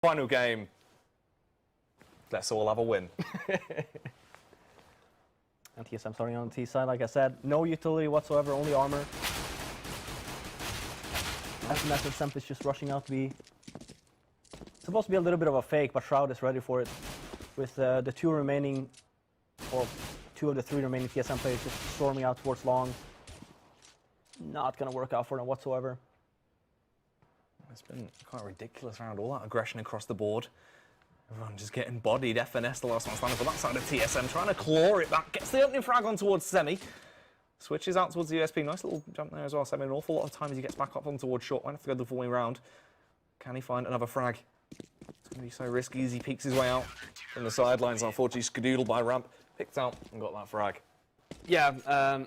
Final game. Let's all have a win. And TSM starting on the T side, like I said, no utility whatsoever, only armor. SMS and Semp is just rushing out B. Supposed to be a little bit of a fake, but Shroud is ready for it. With the two remaining, or 2 of the 3 remaining TSM players just storming out towards long. Not going to work out for them whatsoever. It's been quite a ridiculous round, all that aggression across the board. Everyone just getting bodied. FNS, the last one standing for that side of TSM, trying to claw it back. Gets the opening frag on towards Semi. Switches out towards the USP. Nice little jump there as well. Semi an awful lot of time as he gets back up on towards short. Might have to go the full way round. Can he find another frag? It's going to be so risky as he peeks his way out from the sidelines. Unfortunately, Skadoodle by ramp. Picked out and got that frag. Yeah,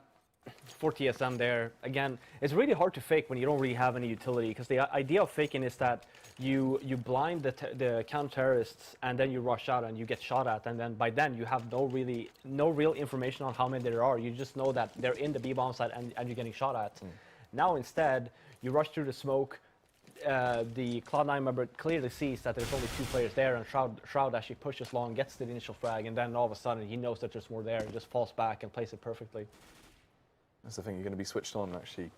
for TSM there, again, it's really hard to fake when you don't really have any utility, because the idea of faking is that you blind the counter-terrorists and then you rush out and you get shot at, and then by then you have no real information on how many there are. You just know that they're in the B-bomb side and you're getting shot at. Now instead, you rush through the smoke. The Cloud9 member clearly sees that there's only 2 players there, and Shroud actually pushes long, gets the initial frag, and then all of a sudden he knows that there's more there and just falls back and plays it perfectly. That's the thing, you're going to be switched on, actually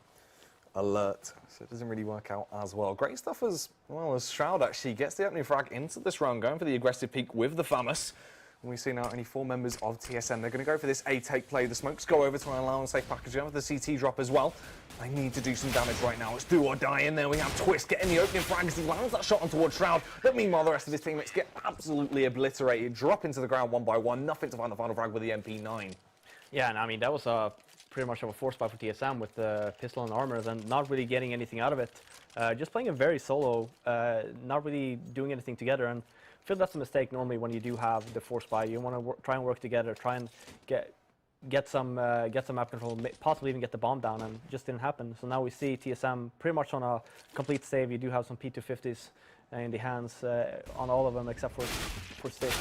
alert, so it doesn't really work out as well. Great stuff as well as Shroud actually gets the opening frag into this round, going for the aggressive peak with the Famous. And we see now only 4 members of TSM. They're going to go for this A-take play. The smokes go over to allow a safe package with the CT drop as well. They need to do some damage right now. It's do or die in there. We have Twist getting the opening frag as he lands that shot on towards Shroud. But meanwhile, the rest of his teammates get absolutely obliterated, drop into the ground one by one. Nothing to find the final frag with the MP9. Yeah, and I mean, that was pretty much of a force buy for TSM with the pistol and armor, and not really getting anything out of it. Just playing it very solo, not really doing anything together. And I feel that's a mistake normally when you do have the force buy. You want to try and work together, try and get some map control, possibly even get the bomb down, and it just didn't happen. So now we see TSM pretty much on a complete save. You do have some P250s in the hands on all of them except for Stick.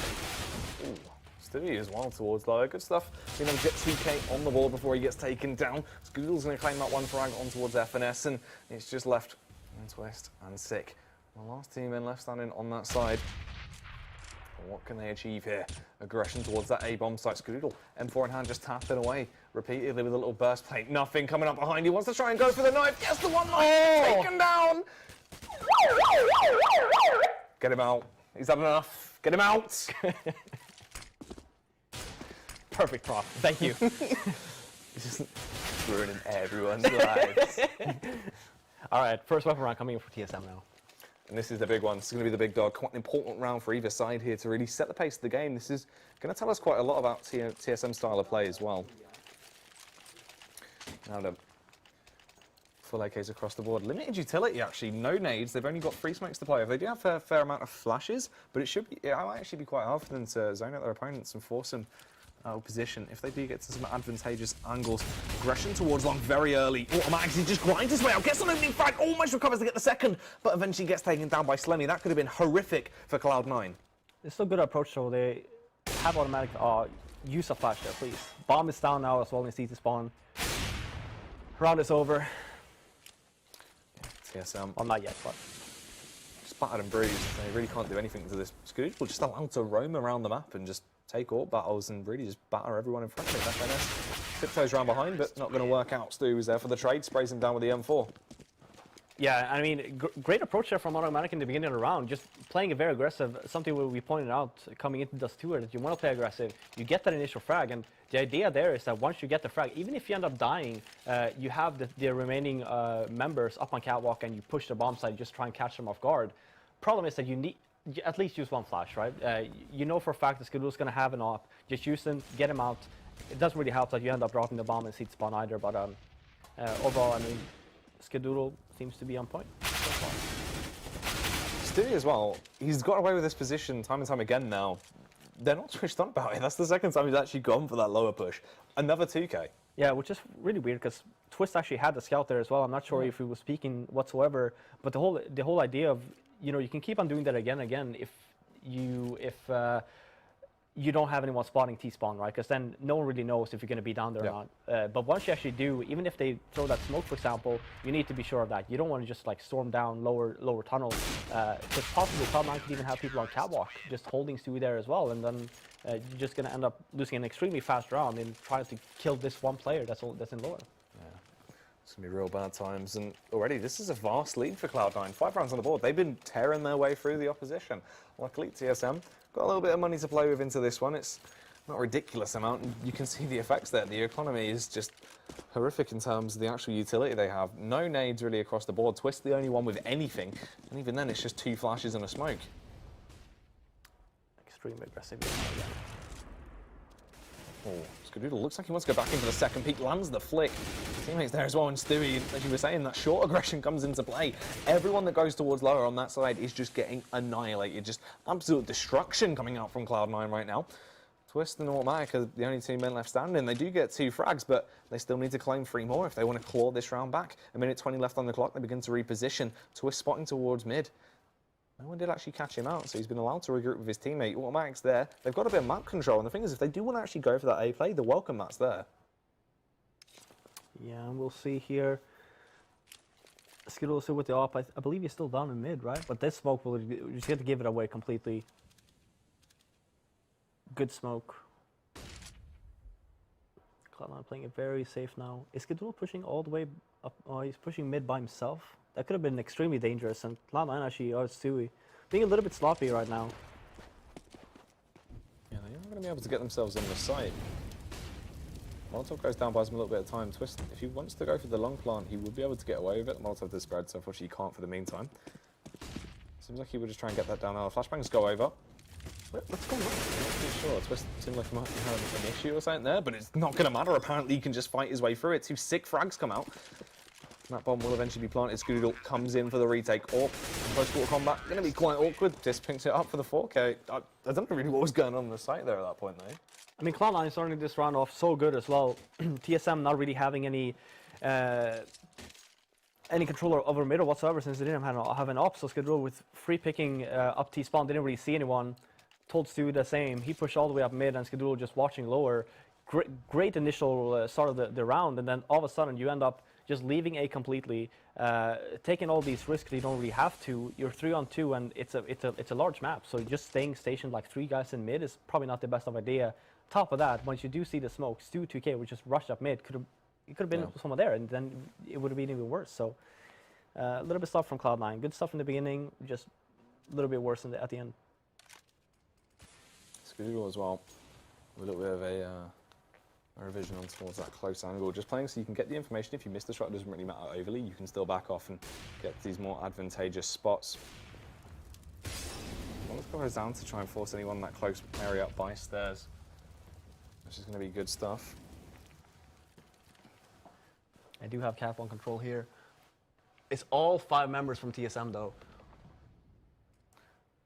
Stewie as well towards lower. Good stuff. Being able to get 2K on the board before he gets taken down. Skadoodle's going to claim that one frag on towards FNS, and it's just left and Twist and Sick. The last team in left standing on that side. What can they achieve here? Aggression towards that A-bomb site. Skadoodle, M4 in hand, just tapping away repeatedly with a little burst plate. Nothing coming up behind. He wants to try and go for the knife. Gets the one knife. Taken down. Get him out. He's had enough. Get him out. Perfect prop. Thank you. He's just ruining everyone's lives. All right, first weapon round coming in for TSM now. And this is the big one. This is going to be the big dog. Quite an important round for either side here to really set the pace of the game. This is going to tell us quite a lot about TSM style of play as well. Now the full AKs across the board. Limited utility, actually. No nades. They've only got 3 smokes to play with. They do have a fair amount of flashes, but it might actually be quite hard for them to zone out their opponents and force them position if they do get to some advantageous angles. Aggression towards long very early. Automatically just grinds his way out, gets an opening frag, almost recovers to get the second, but eventually gets taken down by Slemmy. That could have been horrific for Cloud9. It's still a good approach, so they have automatic use a flash there, please. Bomb is down now as well in CT spawn. Round is over. TSM. Well, not yet, but just battered and bruised. They really can't do anything to this. Skadoodle just allowed to roam around the map and just take AWP battles and really just batter everyone in front of him. FNS tiptoes around behind, but not going to work out. Stu was there for the trade, sprays him down with the M4. Yeah, I mean, great approach there from Automatic in the beginning of the round, just playing it very aggressive. Something we pointed out coming into Dust 2 that you want to play aggressive. You get that initial frag, and the idea there is that once you get the frag, even if you end up dying, you have the remaining members up on catwalk and you push the bomb side, just try and catch them off guard. Problem is that you need at least use one flash, right? You know for a fact that Skadoodle's going to have an op. Just use them, get him out. It doesn't really help that you end up dropping the bomb in seat spawn either, but overall, I mean, Skadoodle seems to be on point so far. Stewie as well, he's got away with this position time and time again now. They're not switched on about it. That's the second time he's actually gone for that lower push. Another 2K. Yeah, which is really weird because Twist actually had the scout there as well. I'm not sure if he was speaking whatsoever, but the whole idea of, you know, you can keep on doing that again and again if you don't have anyone spotting T-spawn, right? Because then no one really knows if you're going to be down there or not. But once you actually do, even if they throw that smoke, for example, you need to be sure of that. You don't want to just like storm down lower tunnel, because possibly Cloud9 could even have people on catwalk just holding Stewie there as well, and then you're just going to end up losing an extremely fast round in trying to kill this one player that's in lower. It's going to be real bad times, and already this is a vast lead for Cloud9. 5 rounds on the board. They've been tearing their way through the opposition. Luckily, TSM got a little bit of money to play with into this one. It's not a ridiculous amount, and you can see the effects there. The economy is just horrific in terms of the actual utility they have. No nades really across the board. Twist the only one with anything, and even then it's just 2 flashes and a smoke. Extremely aggressive. Oh, Skadoodle looks like he wants to go back in for the second peak, lands the flick. Teammates there as well, and Stewie, as you were saying, that short aggression comes into play. Everyone that goes towards lower on that side is just getting annihilated. Just absolute destruction coming out from Cloud9 right now. Twist and Automatic are the only 2 men left standing. They do get 2 frags, but they still need to claim 3 more if they want to claw this round back. 1:20 left on the clock, they begin to reposition. Twist spotting towards mid. No one did actually catch him out, so he's been allowed to regroup with his teammate. Automatic's there. They've got a bit of map control, and the thing is, if they do want to actually go for that A play, the welcome map's there. Yeah, and we'll see here. Skittle still with the op. I believe he's still down in mid, right? But this smoke will just get to give it away completely. Good smoke. Cloud9 playing it very safe now. Is Skittle pushing all the way up? Oh, he's pushing mid by himself. That could have been extremely dangerous, and Cloud9 actually are Stewie being a little bit sloppy right now. Yeah, they're not going to be able to get themselves on the site. Molotov goes down, buys him a little bit of time. Twist, if he wants to go for the long plant, he would be able to get away with it. Molotov does spread, so unfortunately he can't for the meantime. Seems like he would just try and get that down now. Flashbangs go over. What's going on? I'm not too sure. Twist seems like he might have an issue or something there, but it's not going to matter. Apparently he can just fight his way through it. 2 sick frags come out. That bomb will eventually be planted. Skadoodle comes in for the retake. Or close quarter combat, going to be quite awkward. Just picks it up for the 4K. I don't know really what was going on the site there at that point, though. I mean, Cloud9 starting this round off so good as well. TSM not really having any control over mid or whatsoever, since they didn't have an op. So Skadoodle with free picking up T-spawn, didn't really see anyone. Told Stu the same. He pushed all the way up mid, and Skadoodle just watching lower. Great initial start of the round, and then all of a sudden you end up just leaving A completely, taking all these risks you don't really have to. You're 3-on-2, and it's a large map, so just staying stationed like 3 guys in mid is probably not the best of idea. Top of that, once you do see the smoke, Stu 2K would just rush up mid. It could have been someone there, and then it would have been even worse. So a little bit stuff from Cloud9. Good stuff in the beginning, just a little bit worse at the end. Skadoodle as well, with a little bit of a revision on towards that close angle. Just playing so you can get the information. If you miss the shot, it doesn't really matter overly. You can still back off and get these more advantageous spots. Well, goes down to try and force anyone in that close area up by stairs, which is going to be good stuff. I do have cap on control here. It's all 5 members from TSM, though.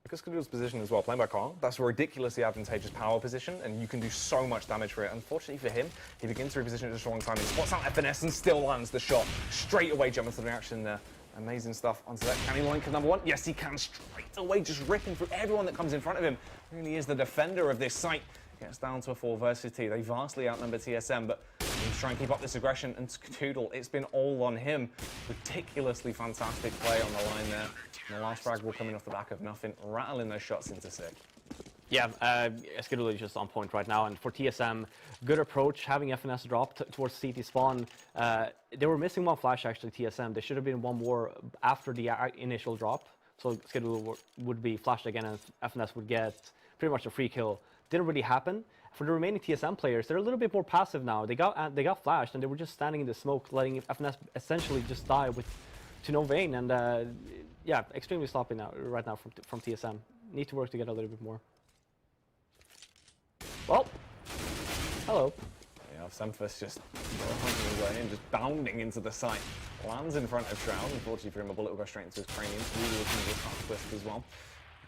Because Skadoodle's position as well, playing by Carl, that's a ridiculously advantageous power position, and you can do so much damage for it. Unfortunately for him, he begins to reposition at just the wrong time. He spots out FNS and still lands the shot. Straight away, jumping to the reaction there. Amazing stuff onto that. Can he link number 1? Yes, he can. Straight away, just ripping through everyone that comes in front of him. Really is the defender of this site. Gets down to a 4 versus 2. They vastly outnumber TSM, but he's trying to keep up this aggression. And Skadoodle, it's been all on him. Ridiculously fantastic play on the line there. And the last frag will come in off the back of nothing, rattling those shots into 6. Yeah, Skadoodle is just on point right now, and for TSM, good approach, having FNS drop towards CT spawn. They were missing 1 flash actually, TSM. There should have been 1 more after the initial drop, so Skadoodle would be flashed again, and FNS would get pretty much a free kill. Didn't really happen. For the remaining TSM players, they're a little bit more passive now. They got flashed, and they were just standing in the smoke, letting FNS essentially just die to no vein, and yeah, extremely sloppy right now from TSM. Need to work together a little bit more. Well, hello. Yeah, Semphus just hunting his way in, just bounding into the site. Lands in front of Shroud. Unfortunately for him, a bullet will go straight into his cranium. Really looking to just twist as well.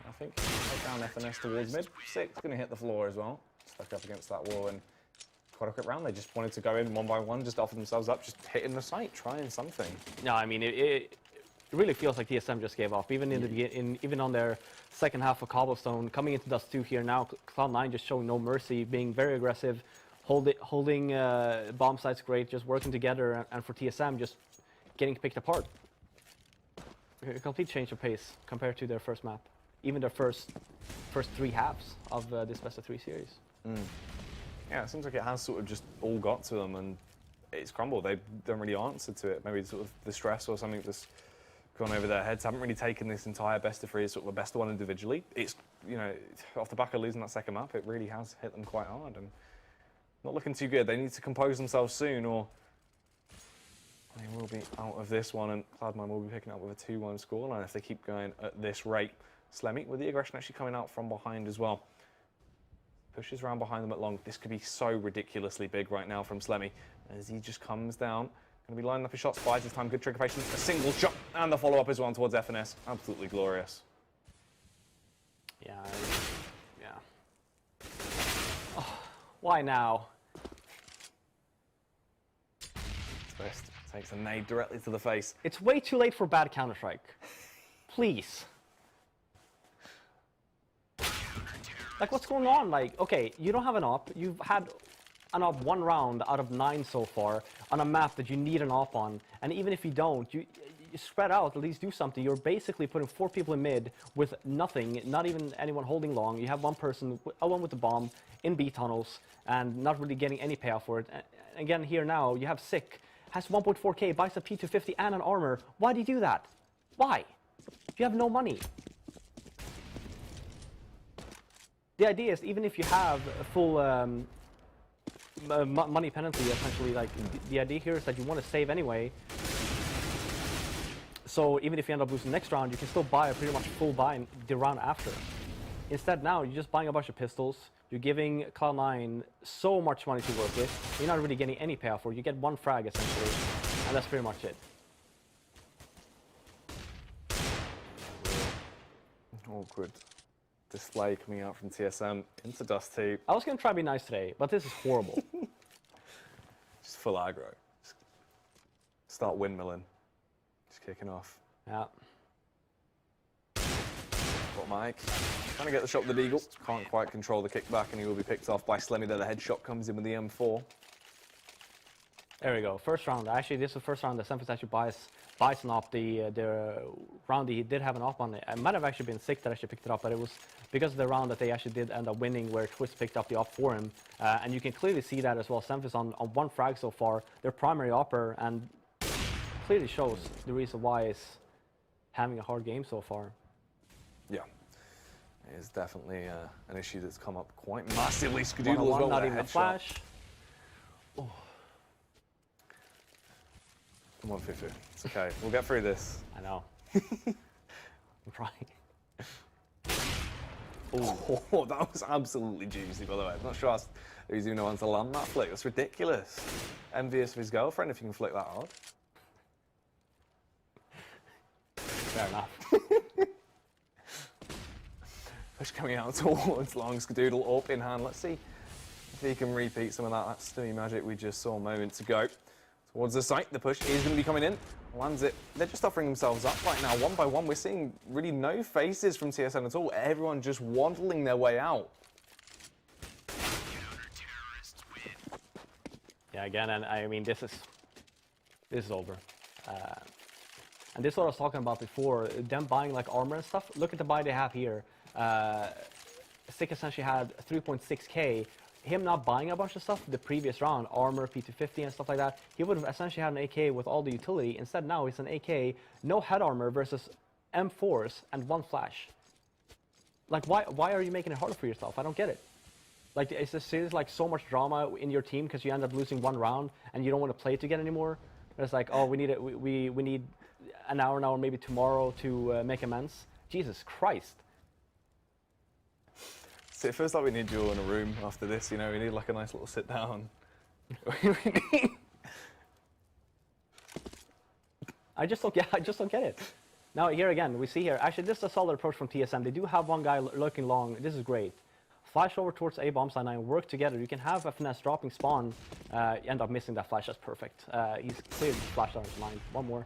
I think take down FNS towards mid. 6 going to hit the floor as well. Stuck up against that wall, and quite a quick round. They just wanted to go in 1 by 1, just offer themselves up, just hitting the site, trying something. No, I mean, really feels like TSM just gave up. Even in the even on their second half of Cobblestone, coming into Dust 2 here now, Cloud9 just showing no mercy, being very aggressive, holding bomb sites great, just working together, and for TSM just getting picked apart. A complete change of pace compared to their first map, even their first 3 halves of this best of 3 series. Yeah, it seems like it has sort of just all got to them and it's crumbled. They don't really answer to it. Maybe sort of the stress or something that's gone over their heads. Haven't really taken this entire best of 3 as sort of a best of 1 individually. It's, you know, off the back of losing that second map, it really has hit them quite hard and not looking too good. They need to compose themselves soon or they will be out of this one, and Cloud9 will be picking up with a 2-1 scoreline if they keep going at this rate. Slemmy with the aggression actually coming out from behind as well. Pushes around behind them at long. This could be so ridiculously big right now from Slemmy as he just comes down. Going to be lining up his shots, buys his time, good trigger patience, a single shot, and the follow-up is one towards FNS. Absolutely glorious. Yeah, yeah. Oh, why now? Twist takes a nade directly to the face. It's way too late for bad Counter-Strike. Please. Like, what's going on? Like, okay, you don't have an op. You've had an op 1 round out of 9 so far on a map that you need an op on. And even if you don't, you spread out, at least do something. You're basically putting 4 people in mid with nothing, not even anyone holding long. You have one person alone with the bomb in B tunnels and not really getting any payoff for it. And again, here now, you have Sick, has 1.4k, buys a P250 and an armor. Why do you do that? Why? You have no money. The idea is, even if you have a full money penalty, essentially, like the idea here is that you want to save anyway. So even if you end up losing next round, you can still buy a pretty much full buy the round after. Instead, now you're just buying a bunch of pistols. You're giving Cloud9 so much money to work with. You're not really getting any payoff for it. You get 1 frag essentially, and that's pretty much it. Awkward display coming out from TSM into Dust 2. I was going to try to be nice today, but this is horrible. Just full aggro. Just start windmilling. Just kicking off. Yeah. Got Mike. Trying to get the shot with the Deagle. Can't quite control the kickback and he will be picked off by Slemmy there. The headshot comes in with the M4. There we go. First round. Actually, this is the first round that Semphis actually buys an op. The round he did have an op on it. It might have actually been Sick that actually picked it up, but it was because of the round that they actually did end up winning where Twist picked up the op for him. And you can clearly see that as well. Semphis on 1 frag so far, their primary opper, and clearly shows the reason why it's having a hard game so far. Yeah. It is definitely an issue that's come up quite massively. Skadoodle as well. Not even a flash. Oh. Come on, Fifu. It's okay. We'll get through this. I know. I'm trying. Oh, that was absolutely juicy, by the way. I'm not sure he's even one to land that flick. That's ridiculous. Envious of his girlfriend if you can flick that hard. Fair enough. Push coming out towards long. Skadoodle up in hand. Let's see if he can repeat some of that sturdy magic we just saw a moment ago. Towards the site, the push is going to be coming in. Lands it. They're just offering themselves up right now, 1 by 1. We're seeing really no faces from TSM at all. Everyone just waddling their way out. Yeah, again, and I mean, this is over. And this is what I was talking about before. Them buying like armor and stuff. Look at the buy they have here. Sick essentially had 3.6k. Him not buying a bunch of stuff the previous round, armor, P250 and stuff like that, he would have essentially had an AK with all the utility. Instead now it's an AK, no head armor versus M4s and 1 flash. Like, why are you making it harder for yourself? I don't get it. Like, it's just like so much drama in your team because you end up losing 1 round and you don't want to play it again anymore. It's like, oh, we need an hour now or maybe tomorrow to make amends. Jesus Christ. So it feels like we need you all in a room after this, you know, we need like a nice little sit down. I just don't get it. Now here again, we see here, actually this is a solid approach from TSM. They do have 1 guy lurking long, this is great. Flash over towards A bomb side 9, work together. You can have a finesse dropping spawn, you end up missing that flash, that's perfect. He's clearly flashed out of his mind. 1 more.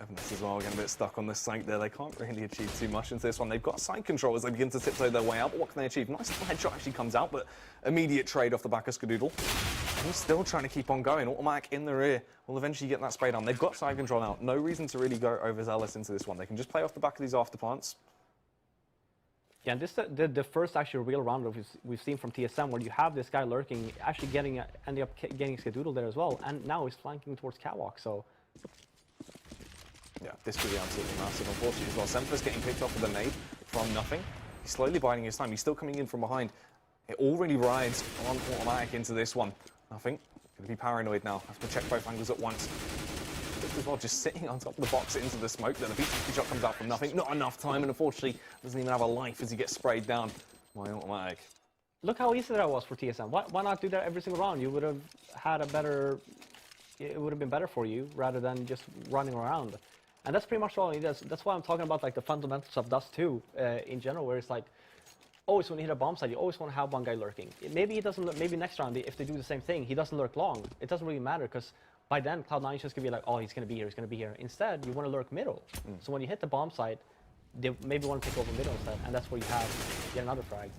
Evanes as well, getting a bit stuck on this site there. They can't really achieve too much into this one. They've got side control as they begin to tiptoe their way out, but what can they achieve? Nice little headshot actually comes out, but immediate trade off the back of Skadoodle. He's still trying to keep on going. Automatic in the rear will eventually get that spray down. They've got side control now. No reason to really go overzealous into this one. They can just play off the back of these afterplants. Yeah, and this is the first actual real round we've seen from TSM where you have this guy lurking, actually ending up getting Skadoodle there as well, and now he's flanking towards Catwalk, so... Yeah, this could be absolutely massive, unfortunately, as well. Semper's getting picked off with a nade from nothing. He's slowly biding his time. He's still coming in from behind. It already rides on automatic into this one. Nothing. Going to be paranoid now. Have to check both angles at once. As well, just sitting on top of the box into the smoke. Then a EpicHeadShot comes out from nothing. Not enough time, and unfortunately, doesn't even have a life as he gets sprayed down by automatic. Look how easy that was for TSM. Why not do that every single round? You would have had a better... It would have been better for you rather than just running around. And that's pretty much all he does. That's why I'm talking about like the fundamentals of Dust 2 in general, where it's like, always when you hit a bomb site, you always want to have one guy lurking. Maybe he doesn't. Maybe next round, if they do the same thing, he doesn't lurk long. It doesn't really matter because by then Cloud9 is just gonna be like, oh, he's gonna be here, he's gonna be here. Instead, you want to lurk middle. So when you hit the bomb site, they maybe want to take over middle instead, and that's where you have yet another frag.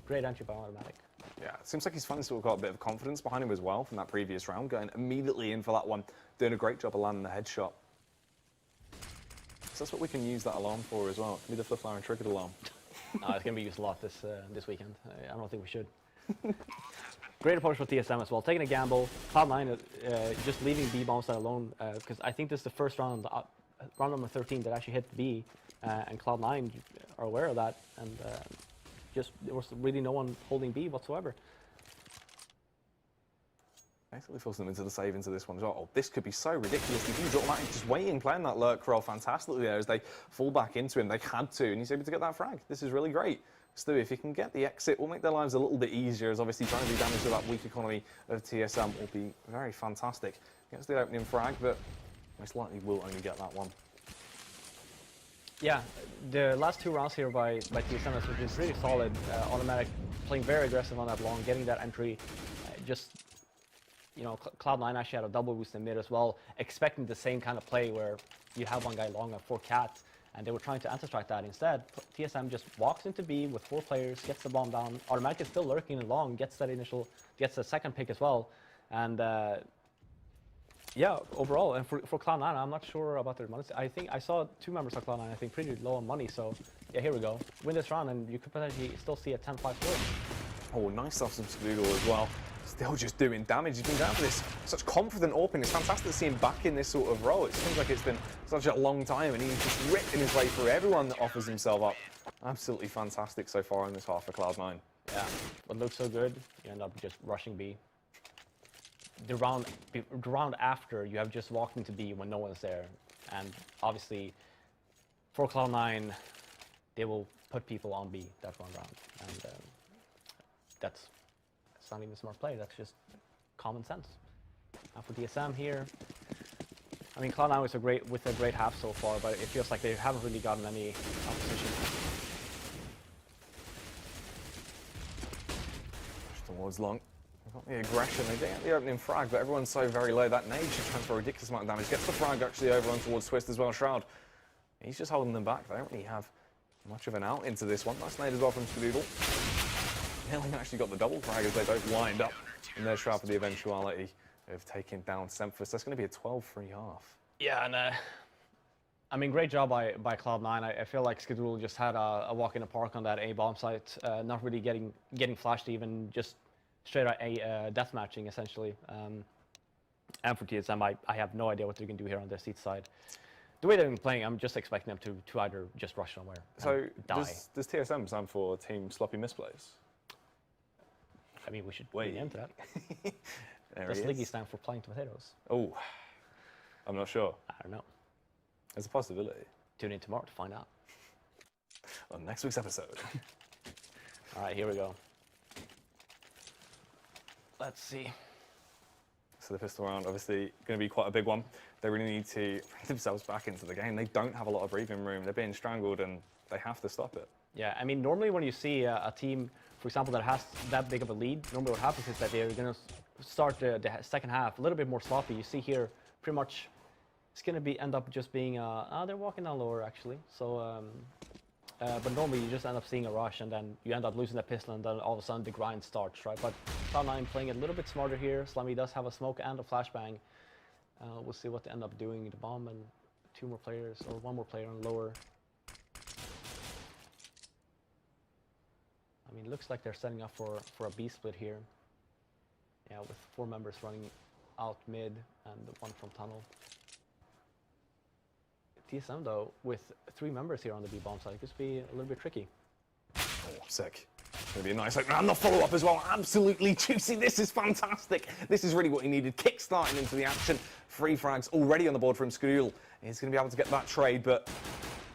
Great entry by automatic. Yeah, it seems like he's finally sort of got a bit of confidence behind him as well from that previous round, going immediately in for that one, doing a great job of landing the headshot. So that's what we can use that alarm for as well. It can be the flip flower and triggered alarm. No, it's going to be used a lot this weekend. I don't think we should. Great approach for TSM as well, taking a gamble. Cloud9 just leaving B bomb site alone, because I think this is the first round, round number 13, that actually hit B, and Cloud9 are aware of that, and just there was really no one holding B whatsoever. Basically forcing them into the save into this one as well. Oh, this could be so ridiculously huge. Automatic just waiting, playing that lurk roll fantastically there as they fall back into him. They had to, and he's able to get that frag. This is really great. Stu, if he can get the exit, will make their lives a little bit easier, as obviously trying to do damage to that weak economy of TSM will be very fantastic. Gets the opening frag, but most likely will only get that one. Yeah, the last two rounds here by TSM has been pretty solid. Automatic playing very aggressive on that long, getting that entry. Just, you know, Cloud9 actually had a double boost in mid as well, expecting the same kind of play where you have one guy long and 4 cats, and they were trying to anti-strike that. Instead, TSM just walks into B with 4 players, gets the bomb down. Automatic is still lurking in long, gets the second pick as well, and yeah, overall, and for Cloud9, I'm not sure about their money. I think I saw 2 members of Cloud9, I think, pretty low on money. So yeah, here we go. Win this round, and you could potentially still see a 10-5 score. Oh, nice stuff from Skadoodle as well. Still just doing damage. He's been down for this such confident opening. It's fantastic to see him back in this sort of role. It seems like it's been such a long time, and he's just ripping his way through everyone that offers himself up. Absolutely fantastic so far in this half for Cloud9. Yeah, what looks so good, you end up just rushing B. The round after, you have just walked into B when no one's there, and obviously, for Cloud9, they will put people on B that one round, and that's not even smart play. That's just common sense. Now for DSM here, I mean, Cloud9 was with a great half so far, but it feels like they haven't really gotten any opposition. Towards long. They've got the aggression. They get the opening frag, but everyone's so very low. That nade should transfer a ridiculous amount of damage. Gets the frag actually over on towards Twist as well. Shroud. He's just holding them back. They don't really have much of an out into this one. Nice nade as well from Skadoodle. Hilling actually got the double frag as they both lined up in their Shroud for the eventuality of taking down Semphis. That's going to be a 12-3 half. Yeah, and I mean, great job by Cloud9. I feel like Skadoodle just had a walk in the park on that A bomb site, not really getting flashed even, just straight out A death matching essentially. And for TSM, I have no idea what they're going to do here on their seat side. The way they've been playing, I'm just expecting them to either just rush somewhere and die. Does TSM stand for Team Sloppy Misplays? I mean, we should wait into that. Does Liggy stand for Playing Potatoes? Oh, I'm not sure. I don't know. There's a possibility. Tune in tomorrow to find out. On next week's episode. All right, here we go. Let's see. So the pistol round, obviously, going to be quite a big one. They really need to bring themselves back into the game. They don't have a lot of breathing room. They're being strangled, and they have to stop it. Yeah, I mean, normally when you see a team, for example, that has that big of a lead, normally what happens is that they're going to start the second half a little bit more sloppy. You see here, pretty much It's going to end up just being, they're walking down lower actually. So, but normally you just end up seeing a rush and then you end up losing that pistol and then all of a sudden the grind starts, right? But Cloud9 playing a little bit smarter here. Slammy does have a smoke and a flashbang. We'll see what they end up doing. The bomb and 2 more players, or 1 more player on lower. I mean, it looks like they're setting up for a B split here. Yeah, with 4 members running out mid and 1 from tunnel. TSM though, with 3 members here on the B bomb side, could be a little bit tricky. Oh, sick. Gonna be a nice opener, and the follow-up as well. Absolutely juicy. This is fantastic. This is really what he needed. Kick-starting into the action. 3 frags already on the board from Skadul. He's going to be able to get that trade, but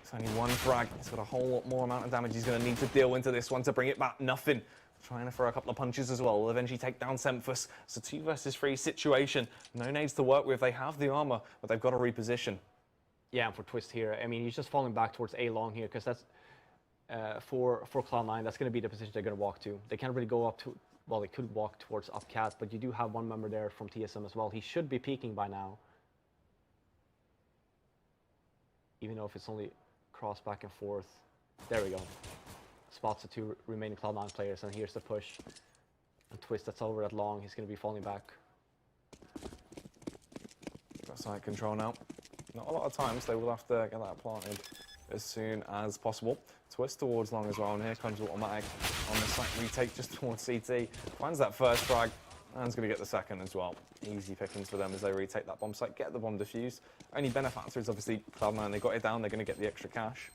it's only 1 frag. He's got a whole lot more amount of damage he's going to need to deal into this one to bring it back. Nothing. Trying to throw a couple of punches as well. Will eventually take down Semphus. It's a 2 versus 3 situation. No nades to work with. They have the armor, but they've got to reposition. Yeah, and for Twist here, I mean, he's just falling back towards A long here because that's for Cloud9. That's going to be the position they're going to walk to. They can't really go up to. Well, they could walk towards up cat, but you do have 1 member there from TSM as well. He should be peeking by now, even though if it's only cross back and forth. There we go. Spots the 2 remaining Cloud9 players, and here's the push. And Twist, that's over at long. He's going to be falling back. Got site control now. Not a lot of times. They will have to get that planted as soon as possible. Twist towards long as well, and here comes Automatic on the site retake just towards CT. Finds that first frag, and is going to get the second as well. Easy pickings for them as they retake that bomb site, get the bomb defused. Only benefactor is obviously Cloud9. They got it down. They're going to get the extra cash.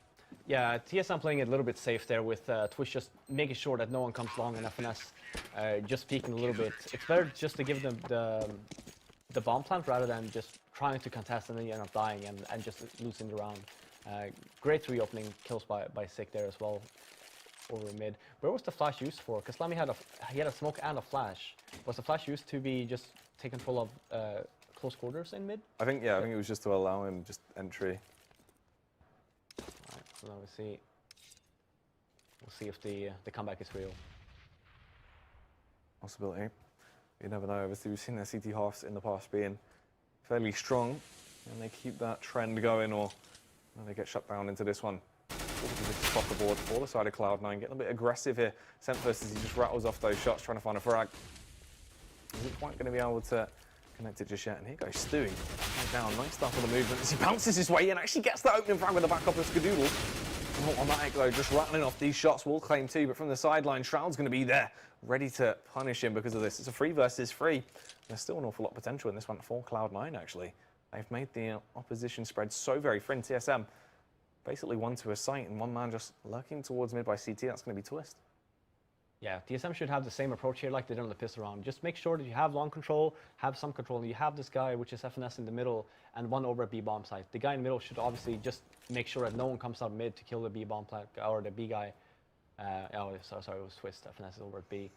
Yeah, TSM playing it a little bit safe there with Twist just making sure that no one comes long and FNS just peeking a little bit. It's better just to give them the bomb plant rather than just trying to contest and then you end up dying and just losing the round. Great 3 opening kills by Sick there as well over mid. Where was the flash used for? Because Slammy had a smoke and a flash. Was the flash used to be just take control of close quarters in mid? I think it was just to allow him just entry. Alright, so now we'll see if the comeback is real. Possibility. You never know. Obviously, we've seen their CT halves in the past being fairly strong, and they keep that trend going, or they get shut down into this one. Off the board for the side of Cloud9, getting a bit aggressive here. Semphus as he just rattles off those shots, trying to find a frag. Isn't quite going to be able to connect it just yet. And here goes Stewie. Down, nice stuff for the movement as he bounces his way in, actually gets that opening frag with the back up of Skadoodle. Automatic though, just rattling off these shots, will claim 2, but from the sideline, Shroud's going to be there, ready to punish him because of this. It's a 3 versus 3. There's still an awful lot of potential in this one for Cloud9, actually. They've made the opposition spread so very thin. TSM basically 1 to a site, and 1 man just lurking towards mid by CT. That's going to be Twist. Yeah, TSM should have the same approach here like they did on the pistol round. Just make sure that you have long control, have some control. You have this guy, which is FNS in the middle, and 1 over at B-bomb site. The guy in the middle should obviously just make sure that no one comes out mid to kill the B-bomb plant, or the B guy. Sorry, it was Twist. FNS is over at B.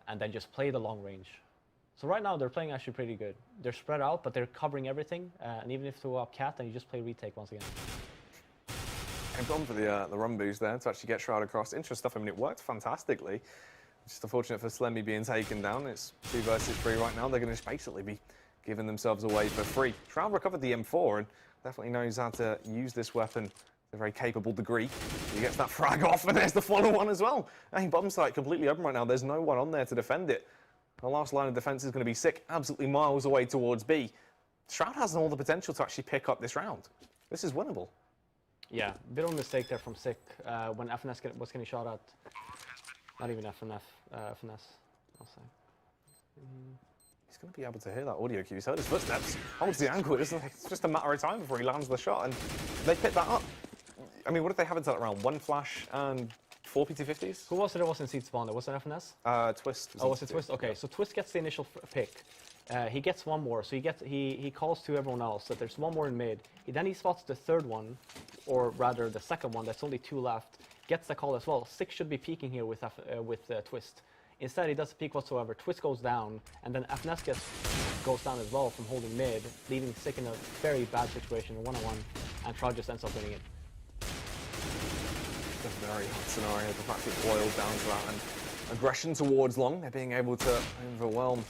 And then just play the long range. So right now, they're playing actually pretty good. They're spread out, but they're covering everything. And even if they go up cat, then you just play retake once again. And gone for the run boost there to actually get Shroud across. Interesting stuff. I mean, it worked fantastically. Just unfortunate for Slemmy being taken down. It's 2 versus 3 right now. They're going to just basically be giving themselves away for free. Shroud recovered the M4 and definitely knows how to use this weapon to a very capable degree. He gets that frag off, and there's the follow-on as well. Hey, bomb site completely open right now. There's no one on there to defend it. The last line of defense is going to be Sick, absolutely miles away towards B. Shroud has all the potential to actually pick up this round. This is winnable. Yeah, bit of a mistake there from Sick when FNS was getting shot at. Not even FNS, I'll say. He's going to be able to hear that audio cue. He's heard his footsteps, holds the ankle. It's just a matter of time before he lands the shot, and they pick that up. I mean, what did they have into that round? 1 flash and 4 PT50s? Who was it that was in seed spawn? Was it FNS? Twist. Oh, was it Twist? Okay, so Twist gets the initial pick. He gets 1 more, so he calls to everyone else that there's 1 more in mid. Then he spots the 3rd one, or rather the 2nd one. That's only 2 left. Gets the call as well. Sick should be peeking here with Twist. Instead, he doesn't peek whatsoever. Twist goes down, and then FNS goes down as well from holding mid, leaving Sick in a very bad situation, 1-on-1, and Shroud just ends up winning it. It's a very hot scenario. The fact it boils down to that, and aggression towards long. They're being able to overwhelm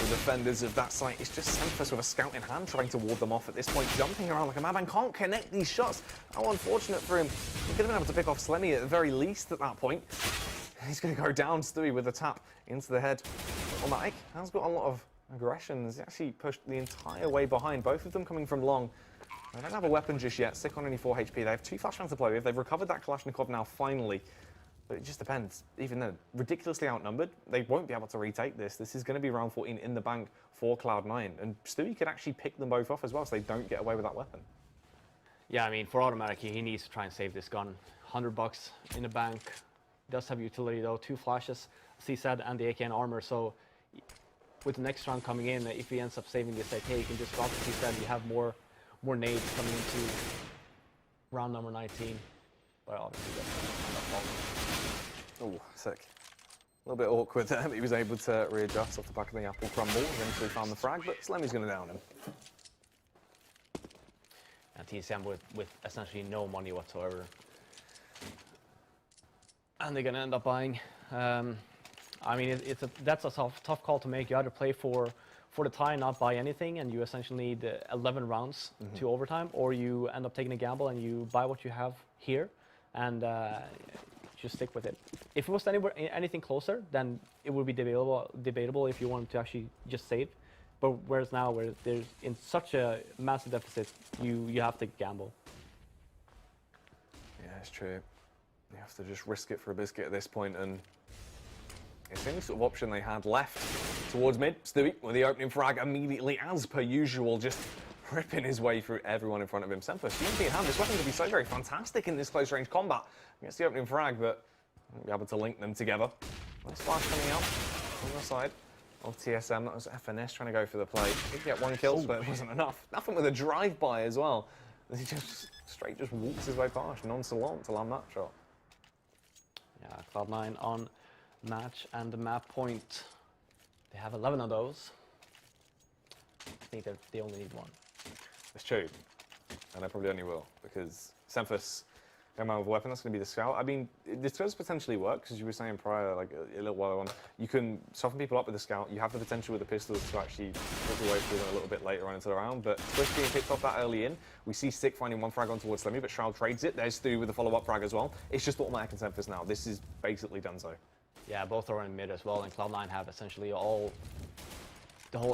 the defenders of that site. It's just Semphus with a scout in hand trying to ward them off at this point, jumping around like a madman, can't connect these shots. How unfortunate for him. He could have been able to pick off Slemmy at the very least at that point. He's going to go down, Stewie, with a tap into the head. Automatic has got a lot of aggression. He's actually pushed the entire way behind, both of them coming from long. They don't have a weapon just yet, Sick on only 4 HP. They have 2 flashbangs to play with. They've recovered that Kalashnikov now, finally. But it just depends. Even though ridiculously outnumbered, they won't be able to retake this. This is going to be round 14 in the bank for Cloud9. And Stewie could actually pick them both off as well, so they don't get away with that weapon. Yeah, I mean, for Automatic, he needs to try and save this gun. $100 in the bank. Does have utility though, 2 flashes, CSAD and the AKN armor. So with the next round coming in, if he ends up saving this AK, you can just drop the CSAD. You have more nades coming into round number 19. But obviously that's not fault. Oh, sick. A little bit awkward there, but he was able to readjust off the back of the apple crumble. Eventually found the frag, but Slemmy's going to down him. And TSM with essentially no money whatsoever. And they're going to end up buying. I mean, that's a tough call to make. You either play for the tie and not buy anything, and you essentially need 11 rounds to overtime, or you end up taking a gamble and you buy what you have here and just stick with it. If it was anything closer, then it would be debatable if you wanted to actually just save. But whereas now, where there's in such a massive deficit, you have to gamble. Yeah, it's true. You have to just risk it for a biscuit at this point, and it's the only sort of option they had left. Towards mid, Stewie with the opening frag immediately, as per usual, just ripping his way through everyone in front of him. Semphus, UMP in hand, this weapon could be so very fantastic in this close range combat. Gets the opening frag, but won't be able to link them together. Nice flash coming out on the side of TSM. That was FNS trying to go for the play. Did get 1 kill, but it wasn't enough. Nothing with a drive-by as well. He just straight walks his way past, nonchalant to land that shot. Yeah, Cloud9 on match and the map point. They have 11 of those. I think that they only need 1. It's true, and I probably only will, because Semphus came out with a weapon, that's going to be the scout. I mean, this does potentially work, because you were saying prior, like a little while on, you can soften people up with the scout, you have the potential with the pistols to actually work your way through them a little bit later on into the round, but Swift being picked off that early in, we see Stick finding 1 frag on towards Slemmy, but Shroud trades it. There's Stu with the follow-up frag as well. It's just Automatic and Semphus now. This is basically done so. Yeah, both are in mid as well, and Cloud9 have essentially the whole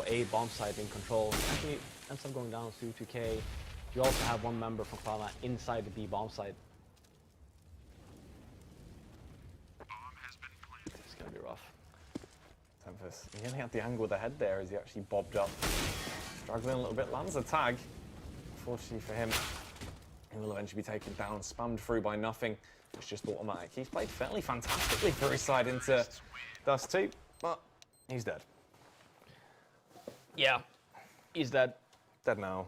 A bomb site in control. Actually, ends up going down to 2K. You also have 1 member from Cloud9 inside the B bomb site. It's gonna be rough. Semphus, he only had the angle of the head there as he actually bobbed up. Struggling a little bit, lands a tag. Unfortunately for him, he will eventually be taken down, spammed through by nothing. It's just Automatic. He's played fairly fantastically for his side into Dust 2, but he's dead. Yeah, he's dead. Dead now.